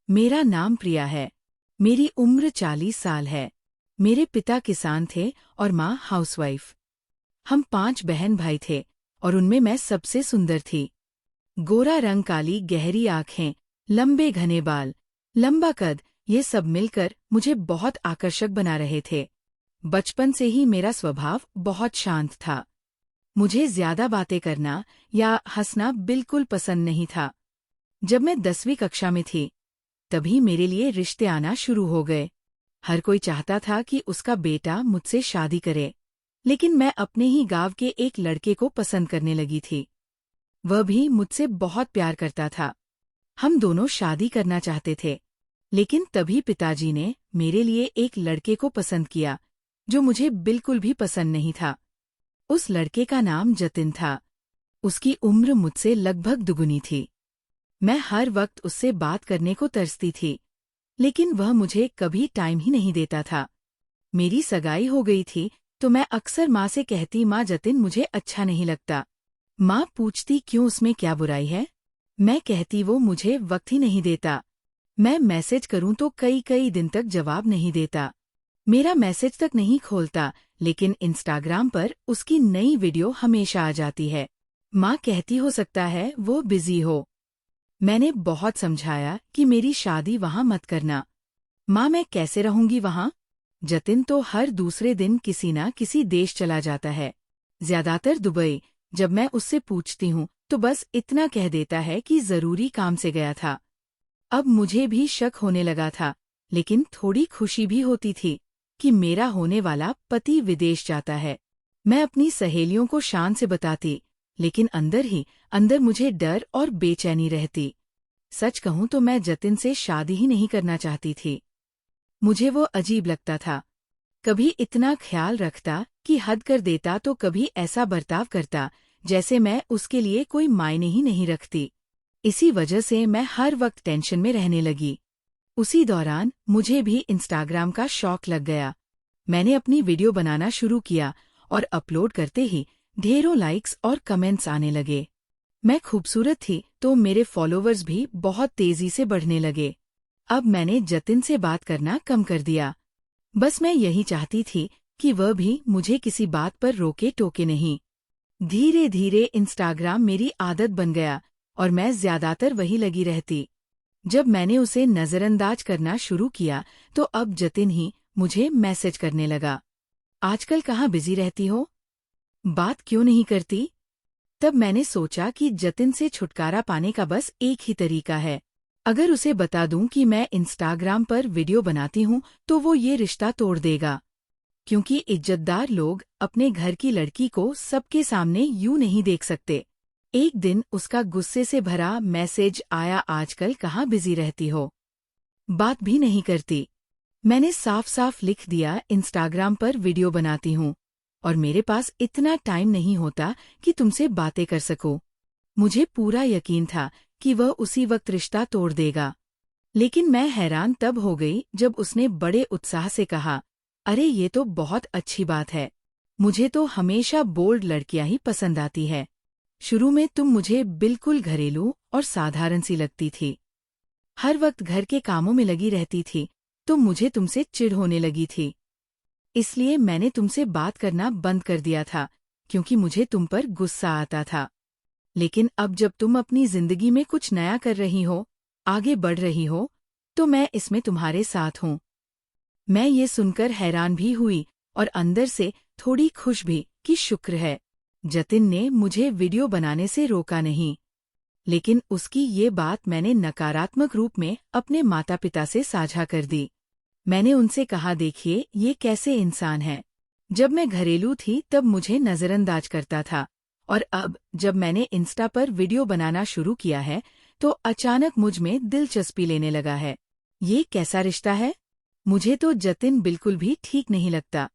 मेरा नाम प्रिया है। मेरी उम्र 40 साल है। मेरे पिता किसान थे और माँ हाउसवाइफ। हम 5 बहन भाई थे और उनमें मैं सबसे सुंदर थी। गोरा रंग, काली गहरी आंखें, लंबे घने बाल, लंबा कद, ये सब मिलकर मुझे बहुत आकर्षक बना रहे थे। बचपन से ही मेरा स्वभाव बहुत शांत था। मुझे ज्यादा बातें करना या हंसना बिल्कुल पसंद नहीं था। जब मैं 10वीं कक्षा में थी, तभी मेरे लिए रिश्ते आना शुरू हो गए। हर कोई चाहता था कि उसका बेटा मुझसे शादी करे, लेकिन मैं अपने ही गांव के एक लड़के को पसंद करने लगी थी। वह भी मुझसे बहुत प्यार करता था। हम दोनों शादी करना चाहते थे, लेकिन तभी पिताजी ने मेरे लिए एक लड़के को पसंद किया, जो मुझे बिल्कुल भी पसंद नहीं था। उस लड़के का नाम जतिन था। उसकी उम्र मुझसे लगभग दुगुनी थी। मैं हर वक्त उससे बात करने को तरसती थी, लेकिन वह मुझे कभी टाइम ही नहीं देता था। मेरी सगाई हो गई थी, तो मैं अक्सर माँ से कहती, माँ जतिन मुझे अच्छा नहीं लगता। माँ पूछती क्यों, उसमें क्या बुराई है? मैं कहती वो मुझे वक्त ही नहीं देता। मैं मैसेज करूं तो कई कई दिन तक जवाब नहीं देता। मेरा मैसेज तक नहीं खोलता, लेकिन इंस्टाग्राम पर उसकी नई वीडियो हमेशा आ जाती है। माँ कहती हो सकता है वो बिजी हो। मैंने बहुत समझाया कि मेरी शादी वहां मत करना। माँ मैं कैसे रहूंगी वहां? जतिन तो हर दूसरे दिन किसी न किसी देश चला जाता है, ज्यादातर दुबई। जब मैं उससे पूछती हूँ तो बस इतना कह देता है कि जरूरी काम से गया था। अब मुझे भी शक होने लगा था, लेकिन थोड़ी खुशी भी होती थी कि मेरा होने वाला पति विदेश जाता है। मैं अपनी सहेलियों को शान से बताती, लेकिन अंदर ही अंदर मुझे डर और बेचैनी रहती। सच कहूं तो मैं जतिन से शादी ही नहीं करना चाहती थी। मुझे वो अजीब लगता था। कभी इतना ख्याल रखता कि हद कर देता, तो कभी ऐसा बर्ताव करता जैसे मैं उसके लिए कोई मायने ही नहीं रखती। इसी वजह से मैं हर वक्त टेंशन में रहने लगी। उसी दौरान मुझे भी इंस्टाग्राम का शौक लग गया। मैंने अपनी वीडियो बनाना शुरू किया और अपलोड करते ही ढेरों लाइक्स और कमेंट्स आने लगे। मैं खूबसूरत थी तो मेरे फॉलोवर्स भी बहुत तेजी से बढ़ने लगे। अब मैंने जतिन से बात करना कम कर दिया। बस मैं यही चाहती थी कि वह भी मुझे किसी बात पर रोके टोके नहीं। धीरे धीरे इंस्टाग्राम मेरी आदत बन गया और मैं ज्यादातर वही लगी रहती। जब मैंने उसे नजरअंदाज करना शुरू किया, तो अब जतिन ही मुझे मैसेज करने लगा। आजकल कहाँ बिजी रहती हो? बात क्यों नहीं करती? तब मैंने सोचा कि जतिन से छुटकारा पाने का बस एक ही तरीका है। अगर उसे बता दूं कि मैं इंस्टाग्राम पर वीडियो बनाती हूं, तो वो ये रिश्ता तोड़ देगा। क्योंकि इज्जतदार लोग अपने घर की लड़की को सबके सामने यूं नहीं देख सकते। एक दिन उसका गुस्से से भरा मैसेज आया, आजकल कहाँ बिजी रहती हो? बात भी नहीं करती। मैंने साफ साफ लिख दिया, इंस्टाग्राम पर वीडियो बनाती हूँ और मेरे पास इतना टाइम नहीं होता कि तुमसे बातें कर सकूं। मुझे पूरा यकीन था कि वह उसी वक्त रिश्ता तोड़ देगा। लेकिन मैं हैरान तब हो गई जब उसने बड़े उत्साह से कहा, अरे ये तो बहुत अच्छी बात है। मुझे तो हमेशा बोल्ड लड़कियां ही पसंद आती है। शुरू में तुम मुझे बिल्कुल घरेलू और साधारण सी लगती थी। हर वक्त घर के कामों में लगी रहती थी, तो मुझे तुमसे चिढ़ होने लगी थी। इसलिए मैंने तुमसे बात करना बंद कर दिया था, क्योंकि मुझे तुम पर गुस्सा आता था। लेकिन अब जब तुम अपनी जिंदगी में कुछ नया कर रही हो, आगे बढ़ रही हो, तो मैं इसमें तुम्हारे साथ हूँ। मैं ये सुनकर हैरान भी हुई और अंदर से थोड़ी खुश भी कि शुक्र है, जतिन ने मुझे वीडियो बनाने से रोका नहीं। लेकिन उसकी ये बात मैंने नकारात्मक रूप में अपने माता पिता से साझा कर दी। मैंने उनसे कहा, देखिए ये कैसे इंसान है। जब मैं घरेलू थी तब मुझे नजरअंदाज करता था, और अब जब मैंने इंस्टा पर वीडियो बनाना शुरू किया है, तो अचानक मुझ में दिलचस्पी लेने लगा है। ये कैसा रिश्ता है? मुझे तो जतिन बिल्कुल भी ठीक नहीं लगता।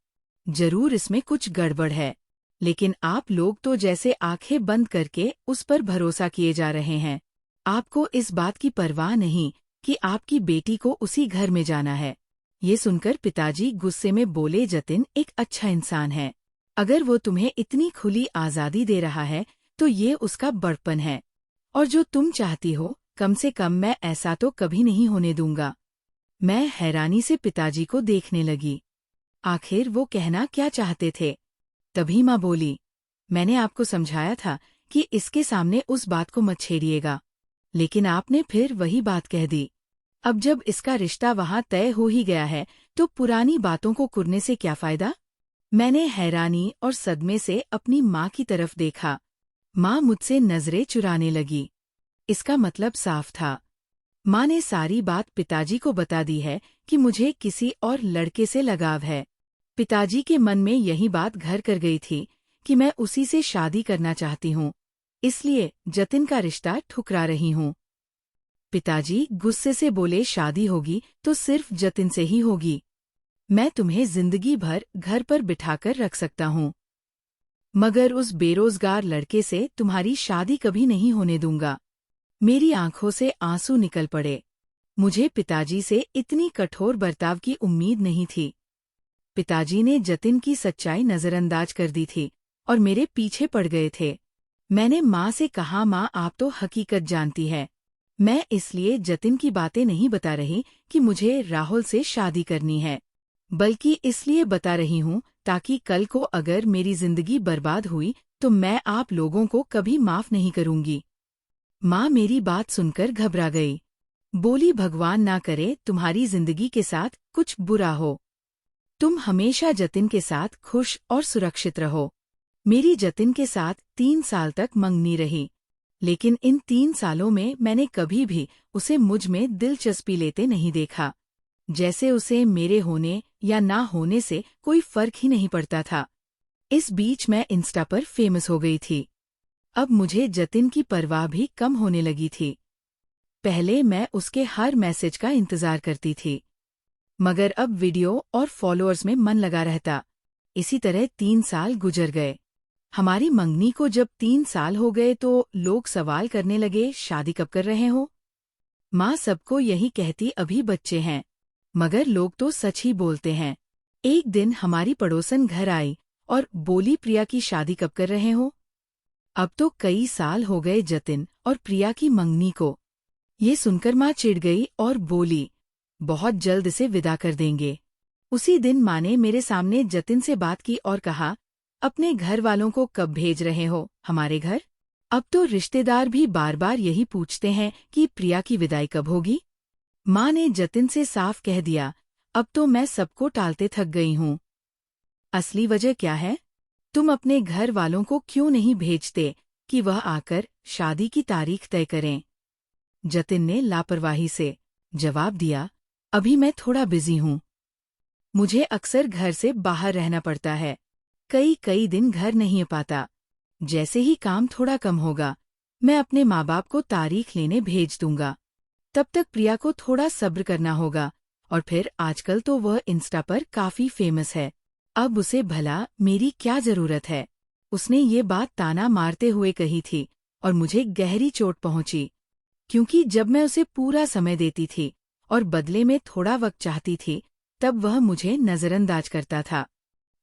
जरूर इसमें कुछ गड़बड़ है। लेकिन आप लोग तो जैसे आंखें बंद करके उस पर भरोसा किए जा रहे हैं। आपको इस बात की परवाह नहीं कि आपकी बेटी को उसी घर में जाना है। ये सुनकर पिताजी गुस्से में बोले, जतिन एक अच्छा इंसान है। अगर वो तुम्हें इतनी खुली आज़ादी दे रहा है, तो ये उसका बड़पन है। और जो तुम चाहती हो, कम से कम मैं ऐसा तो कभी नहीं होने दूंगा। मैं हैरानी से पिताजी को देखने लगी। आखिर वो कहना क्या चाहते थे? तभी माँ बोली, मैंने आपको समझाया था कि इसके सामने उस बात को मत छेड़िएगा, लेकिन आपने फिर वही बात कह दी। अब जब इसका रिश्ता वहां तय हो ही गया है तो पुरानी बातों को कुरने से क्या फायदा? मैंने हैरानी और सदमे से अपनी माँ की तरफ देखा। माँ मुझसे नजरें चुराने लगी। इसका मतलब साफ था, माँ ने सारी बात पिताजी को बता दी है कि मुझे किसी और लड़के से लगाव है। पिताजी के मन में यही बात घर कर गई थी कि मैं उसी से शादी करना चाहती हूँ, इसलिए जतिन का रिश्ता ठुकरा रही हूँ। पिताजी गुस्से से बोले, शादी होगी तो सिर्फ जतिन से ही होगी। मैं तुम्हें जिंदगी भर घर पर बिठाकर रख सकता हूँ, मगर उस बेरोजगार लड़के से तुम्हारी शादी कभी नहीं होने दूंगा। मेरी आंखों से आंसू निकल पड़े। मुझे पिताजी से इतनी कठोर बर्ताव की उम्मीद नहीं थी। पिताजी ने जतिन की सच्चाई नजरअंदाज कर दी थी और मेरे पीछे पड़ गए थे। मैंने माँ से कहा, माँ आप तो हकीकत जानती है, मैं इसलिए जतिन की बातें नहीं बता रही कि मुझे राहुल से शादी करनी है, बल्कि इसलिए बता रही हूँ ताकि कल को अगर मेरी जिंदगी बर्बाद हुई तो मैं आप लोगों को कभी माफ नहीं करूंगी। माँ मेरी बात सुनकर घबरा गई। बोली, भगवान ना करे तुम्हारी जिंदगी के साथ कुछ बुरा हो। तुम हमेशा जतिन के साथ खुश और सुरक्षित रहो। मेरी जतिन के साथ 3 साल तक मंगनी रही, लेकिन इन 3 सालों में मैंने कभी भी उसे मुझ में दिलचस्पी लेते नहीं देखा, जैसे उसे मेरे होने या ना होने से कोई फर्क ही नहीं पड़ता था। इस बीच मैं इंस्टा पर फेमस हो गई थी। अब मुझे जतिन की परवाह भी कम होने लगी थी। पहले मैं उसके हर मैसेज का इंतजार करती थी, मगर अब वीडियो और फॉलोअर्स में मन लगा रहता। इसी तरह 3 साल गुजर गए। हमारी मंगनी को जब 3 साल हो गए तो लोग सवाल करने लगे, शादी कब कर रहे हो? माँ सबको यही कहती, अभी बच्चे हैं, मगर लोग तो सच ही बोलते हैं। एक दिन हमारी पड़ोसन घर आई और बोली, प्रिया की शादी कब कर रहे हो? अब तो कई साल हो गए जतिन और प्रिया की मंगनी को। ये सुनकर माँ चिढ़ गई और बोली, बहुत जल्द इसे विदा कर देंगे। उसी दिन माँ ने मेरे सामने जतिन से बात की और कहा, अपने घर वालों को कब भेज रहे हो हमारे घर? अब तो रिश्तेदार भी बार बार यही पूछते हैं कि प्रिया की विदाई कब होगी। माँ ने जतिन से साफ कह दिया, अब तो मैं सबको टालते थक गई हूँ। असली वजह क्या है? तुम अपने घर वालों को क्यों नहीं भेजते कि वह आकर शादी की तारीख तय करें? जतिन ने लापरवाही से जवाब दिया, अभी मैं थोड़ा बिजी हूँ। मुझे अक्सर घर से बाहर रहना पड़ता है, कई दिन घर नहीं आ पाता। जैसे ही काम थोड़ा कम होगा, मैं अपने माँ बाप को तारीख लेने भेज दूंगा। तब तक प्रिया को थोड़ा सब्र करना होगा। और फिर आजकल तो वह इंस्टा पर काफी फेमस है, अब उसे भला मेरी क्या जरूरत है? उसने ये बात ताना मारते हुए कही थी और मुझे गहरी चोट पहुंची, क्योंकि जब मैं उसे पूरा समय देती थी और बदले में थोड़ा वक्त चाहती थी, तब वह मुझे नजरअंदाज करता था।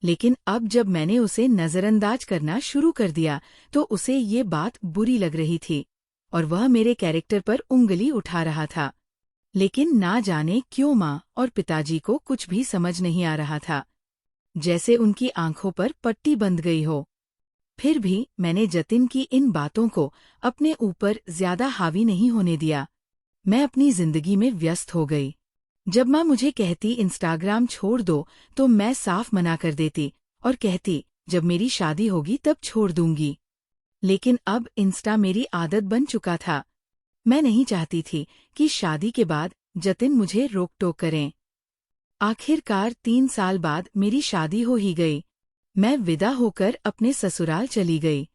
लेकिन अब जब मैंने उसे नजरअंदाज करना शुरू कर दिया तो उसे ये बात बुरी लग रही थी और वह मेरे कैरेक्टर पर उंगली उठा रहा था। लेकिन ना जाने क्यों माँ और पिताजी को कुछ भी समझ नहीं आ रहा था, जैसे उनकी आंखों पर पट्टी बंध गई हो। फिर भी मैंने जतिन की इन बातों को अपने ऊपर ज्यादा हावी नहीं होने दिया। मैं अपनी जिंदगी में व्यस्त हो गई। जब माँ मुझे कहती इंस्टाग्राम छोड़ दो तो मैं साफ मना कर देती और कहती, जब मेरी शादी होगी तब छोड़ दूंगी। लेकिन अब इंस्टा मेरी आदत बन चुका था। मैं नहीं चाहती थी कि शादी के बाद जतिन मुझे रोक टोक करें। आखिरकार 3 साल बाद मेरी शादी हो ही गई। मैं विदा होकर अपने ससुराल चली गई,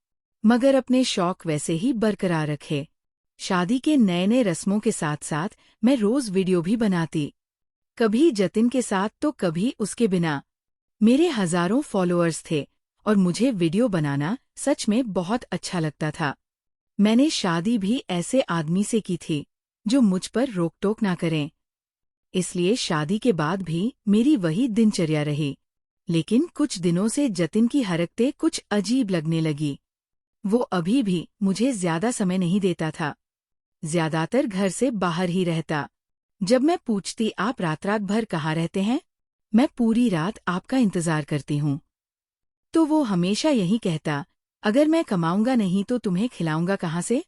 मगर अपने शौक वैसे ही बरकरार रखे। शादी के नए नए रस्मों के साथ साथ मैं रोज वीडियो भी बनाती, कभी जतिन के साथ तो कभी उसके बिना। मेरे हजारों फॉलोअर्स थे और मुझे वीडियो बनाना सच में बहुत अच्छा लगता था। मैंने शादी भी ऐसे आदमी से की थी जो मुझ पर रोक टोक ना करें। इसलिए शादी के बाद भी मेरी वही दिनचर्या रही। लेकिन कुछ दिनों से जतिन की हरकतें कुछ अजीब लगने लगी। वो अभी भी मुझे ज्यादा समय नहीं देता था। ज्यादातर घर से बाहर ही रहता। जब मैं पूछती आप रात रात भर कहाँ रहते हैं, मैं पूरी रात आपका इंतजार करती हूँ, तो वो हमेशा यही कहता, अगर मैं कमाऊंगा नहीं तो तुम्हें खिलाऊंगा कहाँ से।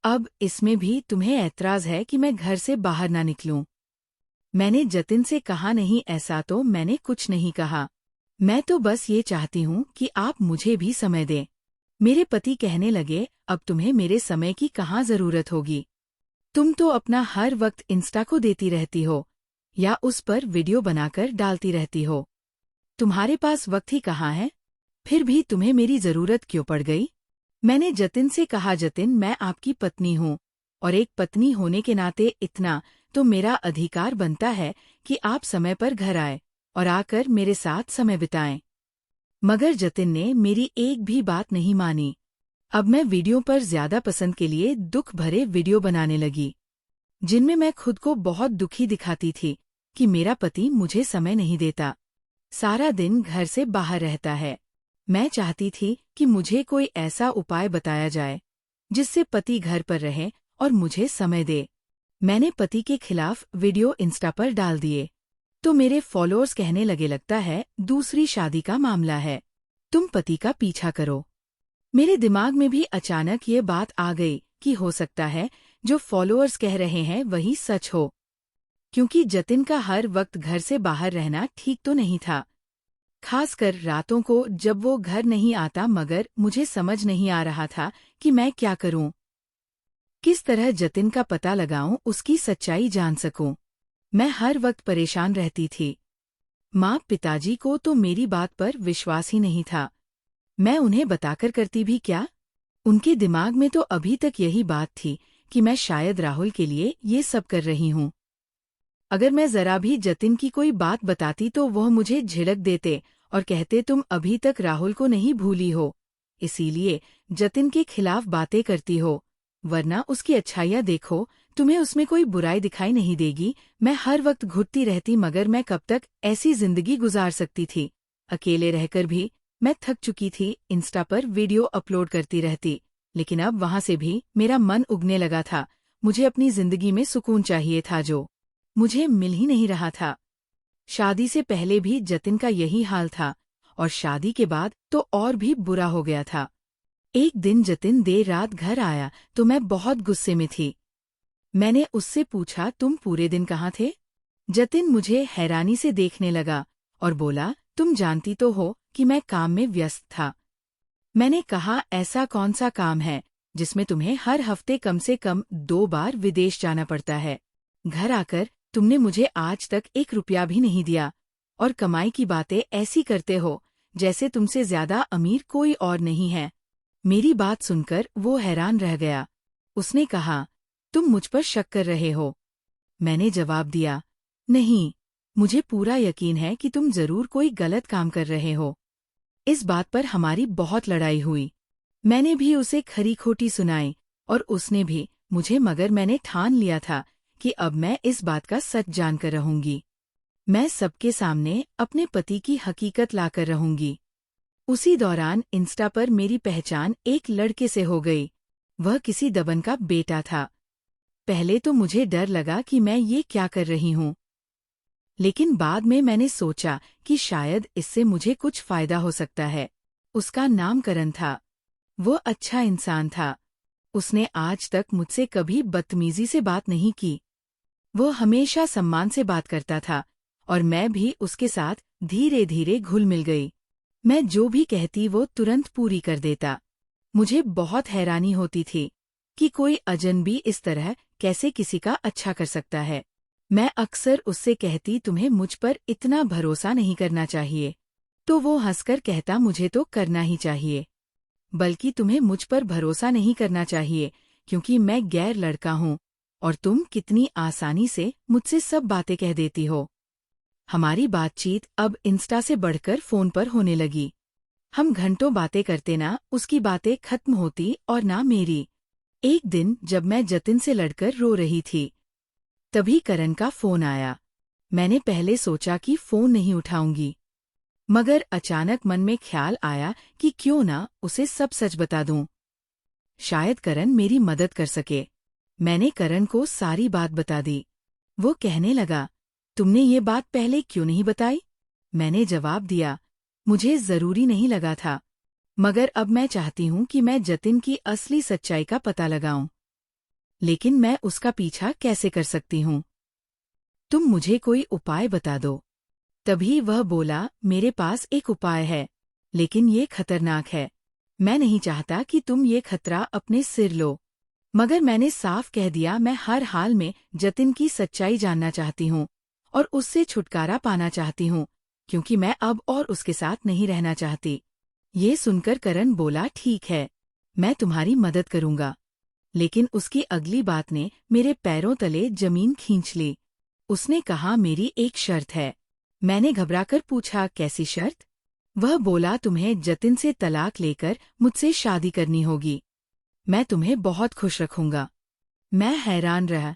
अब इसमें भी तुम्हें ऐतराज है कि मैं घर से बाहर ना निकलूं। मैंने जतिन से कहा नहीं, ऐसा तो मैंने कुछ नहीं कहा। मैं तो बस ये चाहती हूँ कि आप मुझे भी समय दें। मेरे पति कहने लगे, अब तुम्हें मेरे समय की कहाँ जरूरत होगी। तुम तो अपना हर वक्त इंस्टा को देती रहती हो या उस पर वीडियो बनाकर डालती रहती हो। तुम्हारे पास वक्त ही कहाँ है? फिर भी तुम्हें मेरी जरूरत क्यों पड़ गई? मैंने जतिन से कहा, जतिन मैं आपकी पत्नी हूँ और एक पत्नी होने के नाते इतना तो मेरा अधिकार बनता है कि आप समय पर घर आए और आकर मेरे साथ समय बिताएं। मगर जतिन ने मेरी एक भी बात नहीं मानी। अब मैं वीडियो पर ज्यादा पसंद के लिए दुख भरे वीडियो बनाने लगी, जिनमें मैं खुद को बहुत दुखी दिखाती थी कि मेरा पति मुझे समय नहीं देता, सारा दिन घर से बाहर रहता है। मैं चाहती थी कि मुझे कोई ऐसा उपाय बताया जाए जिससे पति घर पर रहे और मुझे समय दे। मैंने पति के खिलाफ वीडियो इंस्टा पर डाल दिए, तो मेरे फॉलोअर्स कहने लगे, लगता है दूसरी शादी का मामला है, तुम पति का पीछा करो। मेरे दिमाग में भी अचानक ये बात आ गई कि हो सकता है जो फॉलोअर्स कह रहे हैं वही सच हो, क्योंकि जतिन का हर वक्त घर से बाहर रहना ठीक तो नहीं था, खासकर रातों को जब वो घर नहीं आता। मगर मुझे समझ नहीं आ रहा था कि मैं क्या करूं, किस तरह जतिन का पता लगाऊं, उसकी सच्चाई जान सकूं। मैं हर वक्त परेशान रहती थी। माँ पिताजी को तो मेरी बात पर विश्वास ही नहीं था। मैं उन्हें बताकर करती भी क्या? उनके दिमाग में तो अभी तक यही बात थी कि मैं शायद राहुल के लिए ये सब कर रही हूँ। अगर मैं जरा भी जतिन की कोई बात बताती तो वह मुझे झिड़क देते और कहते, तुम अभी तक राहुल को नहीं भूली हो, इसीलिए जतिन के खिलाफ बातें करती हो, वरना उसकी अच्छाइयाँ देखो, तुम्हें उसमें कोई बुराई दिखाई नहीं देगी। मैं हर वक्त घुटती रहती, मगर मैं कब तक ऐसी जिंदगी गुजार सकती थी। अकेले रहकर भी मैं थक चुकी थी। इंस्टा पर वीडियो अपलोड करती रहती, लेकिन अब वहां से भी मेरा मन उगने लगा था। मुझे अपनी जिंदगी में सुकून चाहिए था, जो मुझे मिल ही नहीं रहा था। शादी से पहले भी जतिन का यही हाल था और शादी के बाद तो और भी बुरा हो गया था। एक दिन जतिन देर रात घर आया तो मैं बहुत गुस्से में थी। मैंने उससे पूछा, तुम पूरे दिन कहाँ थे? जतिन मुझे हैरानी से देखने लगा और बोला, तुम जानती तो हो कि मैं काम में व्यस्त था। मैंने कहा, ऐसा कौन सा काम है जिसमें तुम्हें हर हफ्ते कम से कम 2 बार विदेश जाना पड़ता है? घर आकर तुमने मुझे आज तक 1 रुपया भी नहीं दिया और कमाई की बातें ऐसी करते हो जैसे तुमसे ज्यादा अमीर कोई और नहीं है। मेरी बात सुनकर वो हैरान रह गया। उसने कहा, तुम मुझ पर शक कर रहे हो? मैंने जवाब दिया, नहीं, मुझे पूरा यकीन है कि तुम जरूर कोई गलत काम कर रहे हो। इस बात पर हमारी बहुत लड़ाई हुई। मैंने भी उसे खरी खोटी सुनाई और उसने भी मुझे, मगर मैंने ठान लिया था कि अब मैं इस बात का सच जानकर रहूंगी। मैं सबके सामने अपने पति की हकीकत लाकर रहूंगी। उसी दौरान इंस्टा पर मेरी पहचान एक लड़के से हो गई। वह किसी दबन का बेटा था। पहले तो मुझे डर लगा कि मैं ये क्या कर रही हूँ, लेकिन बाद में मैंने सोचा कि शायद इससे मुझे कुछ फायदा हो सकता है। उसका नाम करण था। वो अच्छा इंसान था। उसने आज तक मुझसे कभी बदतमीजी से बात नहीं की। वो हमेशा सम्मान से बात करता था और मैं भी उसके साथ धीरे धीरे घुल मिल गई। मैं जो भी कहती वो तुरंत पूरी कर देता। मुझे बहुत हैरानी होती थी कि कोई अजनबी इस तरह कैसे किसी का अच्छा कर सकता है। मैं अक्सर उससे कहती, तुम्हें मुझ पर इतना भरोसा नहीं करना चाहिए, तो वो हंसकर कहता, मुझे तो करना ही चाहिए, बल्कि तुम्हें मुझ पर भरोसा नहीं करना चाहिए क्योंकि मैं गैर लड़का हूँ और तुम कितनी आसानी से मुझसे सब बातें कह देती हो। हमारी बातचीत अब इंस्टा से बढ़कर फोन पर होने लगी। हम घंटों बातें करते, ना उसकी बातें खत्म होती और ना मेरी। एक दिन जब मैं जतिन से लड़कर रो रही थी, तभी करण का फोन आया। मैंने पहले सोचा कि फोन नहीं उठाऊंगी, मगर अचानक मन में ख्याल आया कि क्यों ना उसे सब सच बता दूं। शायद करण मेरी मदद कर सके। मैंने करण को सारी बात बता दी। वो कहने लगा, तुमने ये बात पहले क्यों नहीं बताई? मैंने जवाब दिया, मुझे जरूरी नहीं लगा था, मगर अब मैं चाहती हूँ कि मैं जतिन की असली सच्चाई का पता लगाऊं। लेकिन मैं उसका पीछा कैसे कर सकती हूँ? तुम मुझे कोई उपाय बता दो। तभी वह बोला, मेरे पास एक उपाय है, लेकिन ये खतरनाक है। मैं नहीं चाहता कि तुम ये खतरा अपने सिर लो, मगर मैंने साफ कह दिया, मैं हर हाल में जतिन की सच्चाई जानना चाहती हूँ और उससे छुटकारा पाना चाहती हूँ, क्योंकि मैं अब और उसके साथ नहीं रहना चाहती। ये सुनकर करण बोला, ठीक है, मैं तुम्हारी मदद करूंगा। लेकिन उसकी अगली बात ने मेरे पैरों तले जमीन खींच ली। उसने कहा, मेरी एक शर्त है। मैंने घबराकर पूछा, कैसी शर्त? वह बोला, तुम्हें जतिन से तलाक लेकर मुझसे शादी करनी होगी। मैं तुम्हें बहुत खुश रखूंगा। मैं हैरान रहा।